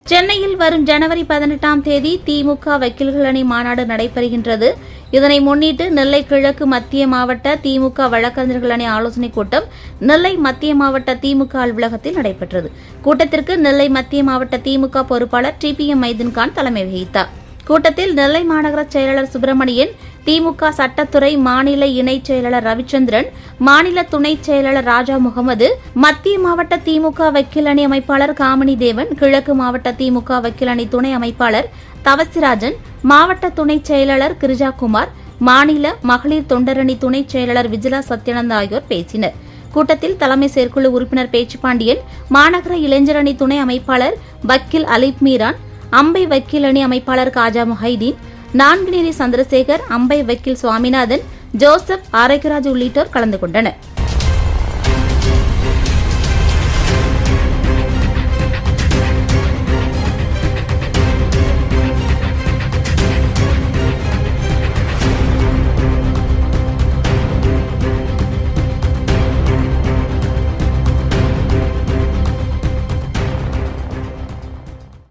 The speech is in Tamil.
சென்னையில் வரும் ஜனவரி 18ஆம் தேதி திமுக வக்கீல்கள் அணி மாநாடு நடைபெறுகின்றது. இதனை முன்னிட்டு நெல்லை கிழக்கு மத்திய மாவட்ட திமுக வழக்கறிஞர்கள் அணி ஆலோசனைக் கூட்டம் நெல்லை மத்திய மாவட்ட திமுக அலுவலகத்தில் நடைபெற்றது. கூட்டத்திற்கு நெல்லை மத்திய மாவட்ட திமுக பொறுப்பாளர் TPM மைதீன்கான் தலைமை வகித்தார். கூட்டத்தில் நெல்லை மாநகர செயலாளர் சுப்பிரமணியன், திமுக சட்டத்துறை மாநில இணைச் செயலாளர் ரவிச்சந்திரன், மாநில துணைச் செயலாளர் ராஜா முகமது, மத்திய மாவட்ட திமுக வக்கீல் அணி அமைப்பாளர் காமினி தேவன், கிழக்கு மாவட்ட திமுக வக்கீல் அணி துணை அமைப்பாளர் தவசிராஜன், மாவட்ட துணைச் செயலாளர் கிரிஜாகுமார், மாநில மகளிர் தொண்டரணி துணைச் செயலாளர் விஜிலா சத்யானந்த் ஆகியோர் பேசினர். கூட்டத்தில் தலைமை செயற்குழு உறுப்பினர் பேச்சுப்பாண்டியன், மாநகர இளைஞர் அணி துணை அமைப்பாளர் வக்கீல் அலீப் மீரான், அம்பை வக்கீல் அணி அமைப்பாளர் காஜா முஹைதீன், நான்குநேரி சந்திரசேகர், அம்பை வக்கீல் சுவாமிநாதன், ஜோசப், ஆரோக்கியராஜ் உள்ளிட்டோர் கலந்து கொண்டனர்.